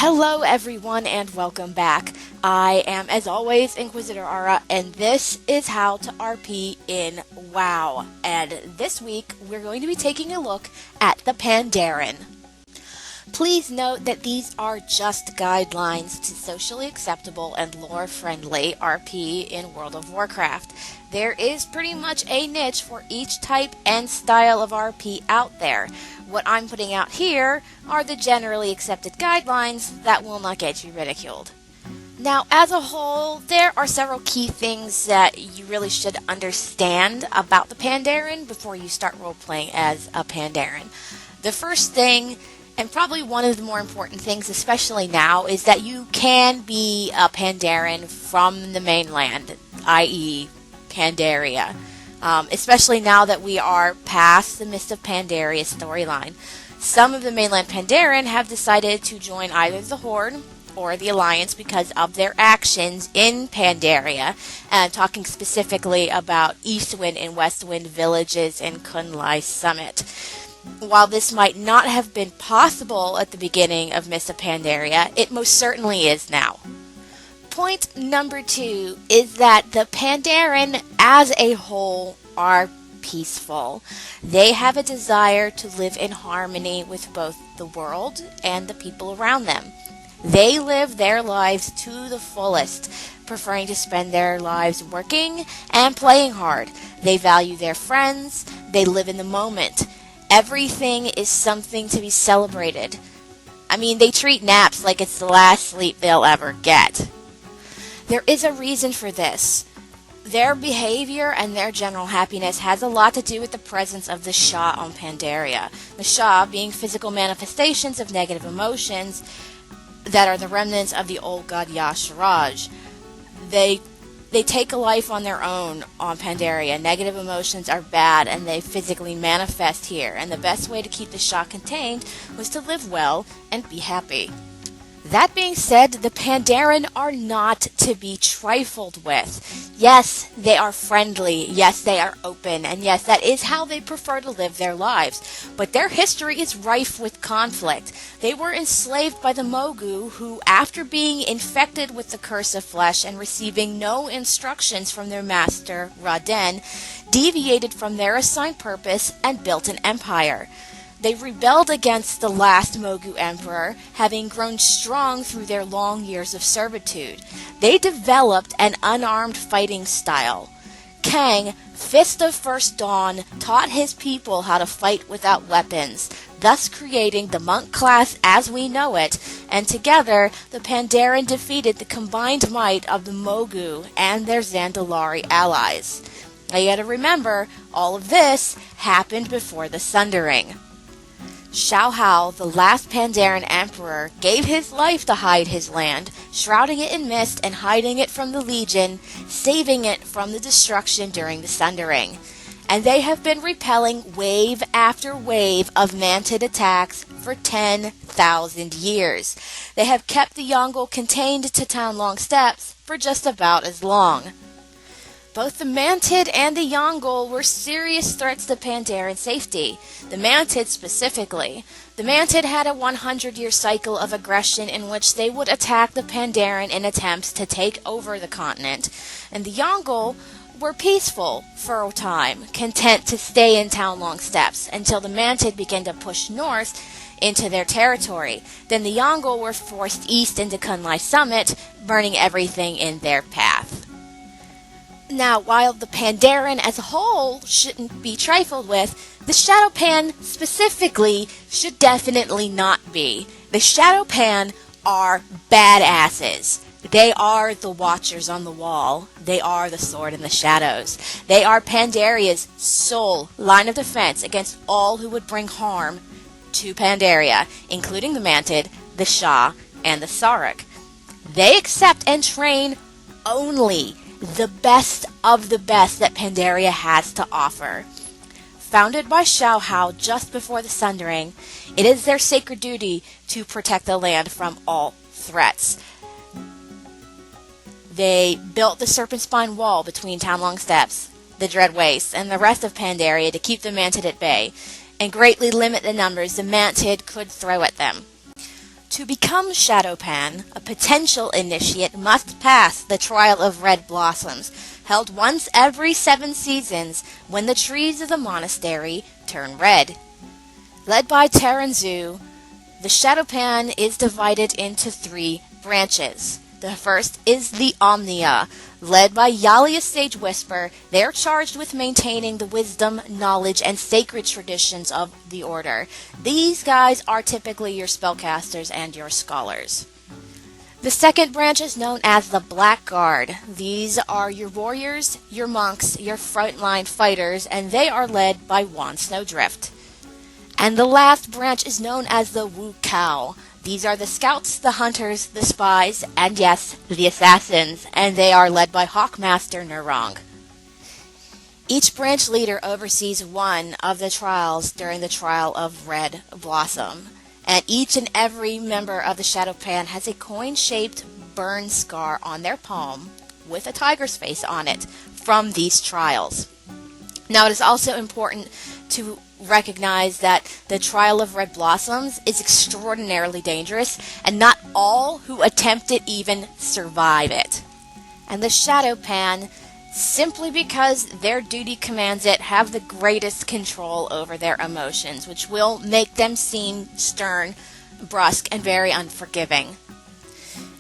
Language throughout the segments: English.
Hello everyone and welcome back. I am as always Inquisitor Ara and this is how to RP in WoW. And this week we're going to be taking a look at the Pandaren. Please note that these are just guidelines to socially acceptable and lore-friendly RP in World of Warcraft. There is pretty much a niche for each type and style of RP out there. What I'm putting out here are the generally accepted guidelines that will not get you ridiculed. Now, as a whole, there are several key things that you really should understand about the Pandaren before you start role-playing as a Pandaren. The first thing, and probably one of the more important things, especially now, is that you can be a Pandaren from the mainland, i.e. Pandaria. Especially now that we are past the Mist of Pandaria storyline. Some of the mainland Pandaren have decided to join either the Horde or the Alliance because of their actions in Pandaria, and talking specifically about Eastwind and Westwind villages in Kunlai Summit. While this might not have been possible at the beginning of Mist of Pandaria, it most certainly is now. Point number 2 is that the Pandaren as a whole are peaceful. They have a desire to live in harmony with both the world and the people around them. They live their lives to the fullest, preferring to spend their lives working and playing hard. They value their friends. They live in the moment. Everything is something to be celebrated. They treat naps like it's the last sleep they'll ever get. There is a reason for this. Their behavior and their general happiness has a lot to do with the presence of the Sha on Pandaria. The Sha being physical manifestations of negative emotions that are the remnants of the old god Yasharaj. They take a life on their own on Pandaria. Negative emotions are bad and they physically manifest here. And the best way to keep the Sha contained was to live well and be happy. That being said, the Pandaren are not to be trifled with. Yes, they are friendly. Yes, they are open. And yes, that is how they prefer to live their lives. But their history is rife with conflict. They were enslaved by the Mogu, who, after being infected with the Curse of Flesh and receiving no instructions from their master, Raden, deviated from their assigned purpose and built an empire. They rebelled against the last Mogu emperor, having grown strong through their long years of servitude. They developed an unarmed fighting style. Kang, Fist of First Dawn, taught his people how to fight without weapons, thus creating the monk class as we know it, and together the Pandaren defeated the combined might of the Mogu and their Zandalari allies. Now you gotta remember, all of this happened before the Sundering. Xiao Hao, the last Pandaren emperor, gave his life to hide his land, shrouding it in mist and hiding it from the Legion, saving it from the destruction during the Sundering. And they have been repelling wave after wave of Mantid attacks for 10,000 years. They have kept the Yongle contained to Townlong Steppes for just about as long. Both the Mantid and the Yongle were serious threats to Pandaren safety. The Mantid specifically. The Mantid had a 100-year cycle of aggression in which they would attack the Pandaren in attempts to take over the continent. And the Yongle were peaceful for a time, content to stay in Townlong Steppes until the Mantid began to push north into their territory. Then the Yongle were forced east into Kunlai Summit, burning everything in their path. Now, while the Pandaren as a whole shouldn't be trifled with, the Shadowpan specifically should definitely not be. The Shadowpan are badasses. They are the Watchers on the Wall. They are the Sword in the Shadows. They are Pandaria's sole line of defense against all who would bring harm to Pandaria, including the Mantid, the Sha, and the Saruk. They accept and train only the best of the best that Pandaria has to offer. Founded by Xiao Hao just before the Sundering, it is their sacred duty to protect the land from all threats. They built the Serpent Spine Wall between Townlong Steppes, the Dread Wastes, and the rest of Pandaria to keep the Mantid at bay, and greatly limit the numbers the Mantid could throw at them. To become Shadowpan, a potential initiate must pass the Trial of Red Blossoms, held once every 7 seasons when the trees of the monastery turn red. Led by Taranzu, the Shadowpan is divided into 3 branches. The first is the Omnia. Led by Yalia Sage Whisper, they are charged with maintaining the wisdom, knowledge, and sacred traditions of the Order. These guys are typically your spellcasters and your scholars. The second branch is known as the Black Guard. These are your warriors, your monks, your frontline fighters, and they are led by Juan Snowdrift. And the last branch is known as the Wu Cow. These are the scouts, the hunters, the spies, and yes, the assassins, and they are led by Hawkmaster Nerong. Each branch leader oversees one of the trials during the Trial of Red Blossom, and each and every member of the Shadowpan has a coin-shaped burn scar on their palm with a tiger's face on it from these trials. Now, it is also important to recognize that the Trial of Red Blossoms is extraordinarily dangerous, and not all who attempt it even survive it. And the Shadowpan, simply because their duty commands it, have the greatest control over their emotions, which will make them seem stern, brusque, and very unforgiving.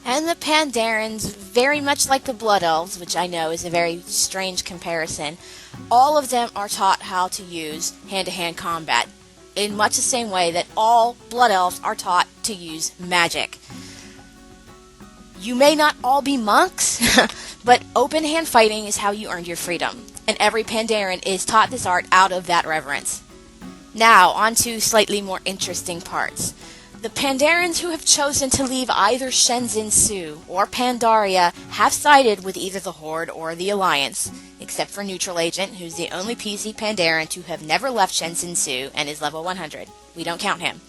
And the Pandarens, very much like the Blood Elves, which I know is a very strange comparison, all of them are taught how to use hand-to-hand combat, in much the same way that all Blood Elves are taught to use magic. You may not all be monks, but open-hand fighting is how you earned your freedom, and every Pandaren is taught this art out of that reverence. Now, on to slightly more interesting parts. The Pandarens who have chosen to leave either Shenzhen Su or Pandaria have sided with either the Horde or the Alliance, except for Neutral Agent, who's the only PC Pandaren to have never left Shenzhen Su and is level 100. We don't count him.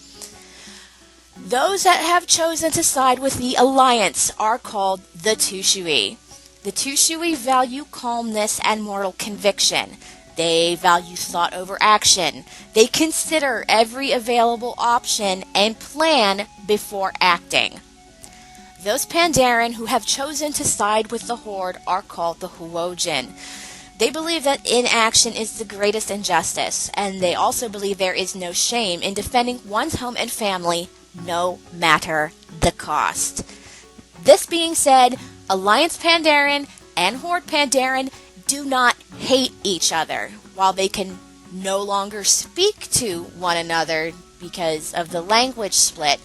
Those that have chosen to side with the Alliance are called the Tushui. The Tushui value calmness and moral conviction. They value thought over action. They consider every available option and plan before acting. Those Pandaren who have chosen to side with the Horde are called the Huojin. They believe that inaction is the greatest injustice, and they also believe there is no shame in defending one's home and family, no matter the cost. This being said, Alliance Pandaren and Horde Pandaren do not hate each other. While they can no longer speak to one another because of the language split,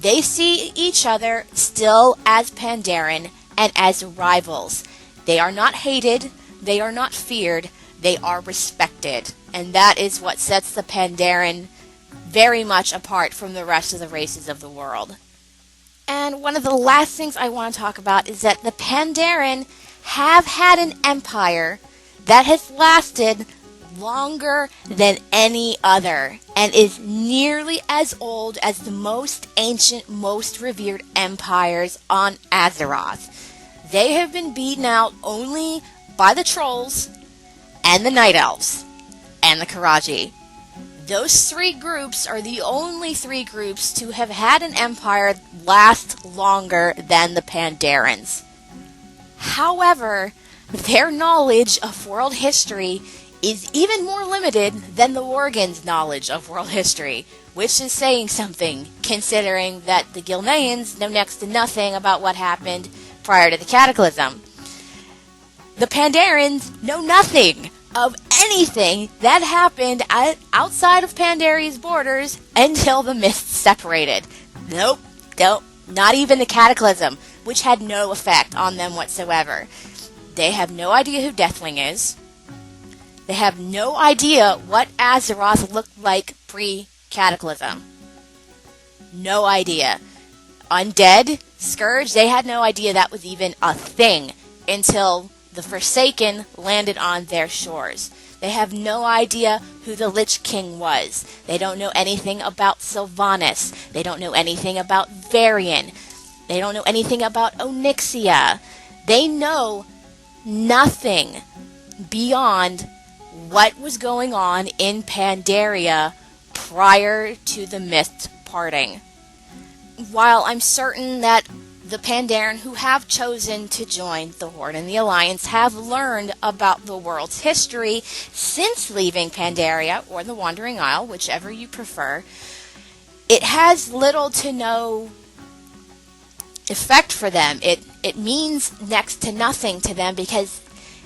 they see each other still as Pandaren and as rivals. They are not hated, they are not feared, they are respected. And that is what sets the Pandaren very much apart from the rest of the races of the world. And one of the last things I want to talk about is that the Pandaren have had an empire that has lasted longer than any other and is nearly as old as the most ancient, most revered empires on Azeroth. They have been beaten out only by the Trolls and the Night Elves and the Karaji. Those 3 groups are the only 3 groups to have had an empire last longer than the Pandarens. However, their knowledge of world history is even more limited than the Worgen's knowledge of world history, which is saying something, considering that the Gilneans know next to nothing about what happened prior to the Cataclysm. The Pandarens know nothing of anything that happened outside of Pandaria's borders until the mists separated. Nope, not even the Cataclysm, which had no effect on them whatsoever. They have no idea who Deathwing is. They have no idea what Azeroth looked like pre-Cataclysm. No idea. Undead, Scourge, they had no idea that was even a thing until the Forsaken landed on their shores. They have no idea who the Lich King was. They don't know anything about Sylvanas. They don't know anything about Varian. They don't know anything about Onyxia. They know nothing beyond what was going on in Pandaria prior to the mist parting. while I'm certain that the Pandaren who have chosen to join the Horde and the Alliance have learned about the world's history since leaving Pandaria, or the Wandering Isle, whichever you prefer, it has little to no effect for them. It means next to nothing to them because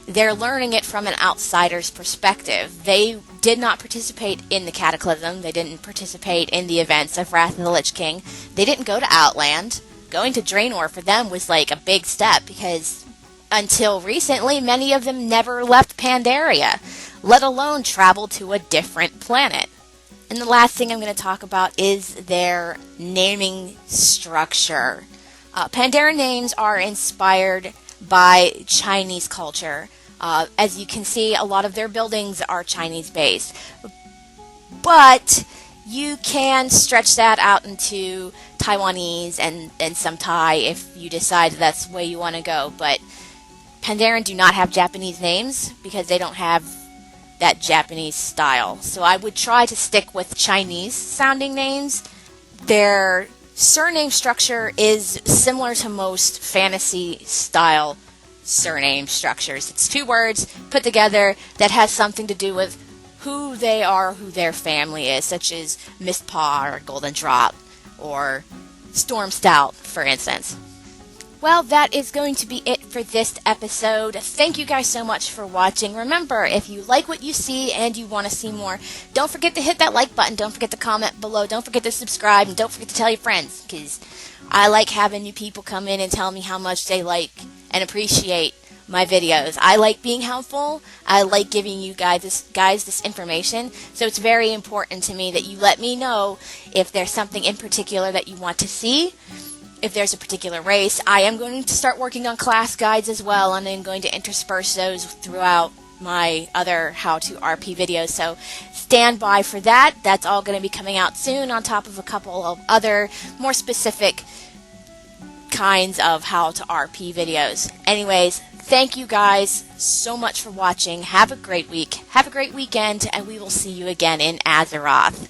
they're learning it from an outsider's perspective. They did not participate in the Cataclysm. They didn't participate in the events of Wrath of the Lich King. They didn't go to Outland. Going to Draenor for them was like a big step because until recently, many of them never left Pandaria, let alone travel to a different planet. And the last thing I'm going to talk about is their naming structure. Pandaren names are inspired by Chinese culture. As you can see, a lot of their buildings are Chinese-based. But you can stretch that out into Taiwanese and some Thai if you decide that's the way you want to go. But Pandaren do not have Japanese names because they don't have that Japanese style. So I would try to stick with Chinese-sounding names. Their surname structure is similar to most fantasy-style surname structures. It's 2 words put together that has something to do with who they are, who their family is, such as Mistpaw or Golden Drop or Storm Stout, for instance. Well, that is going to be it for this episode. Thank you guys so much for watching. Remember, if you like what you see and you want to see more, don't forget to hit that like button. Don't forget to comment below. Don't forget to subscribe. And don't forget to tell your friends, because I like having new people come in and tell me how much they like and appreciate my videos. I like being helpful. I like giving you guys this information. So it's very important to me that you let me know if there's something in particular that you want to see. If there's a particular race, I am going to start working on class guides as well, and I'm going to intersperse those throughout my other how to RP videos. So stand by for that. That's all going to be coming out soon, on top of a couple of other more specific kinds of how to RP videos. Anyways, thank you guys so much for watching. Have a great week. Have a great weekend, and we will see you again in Azeroth.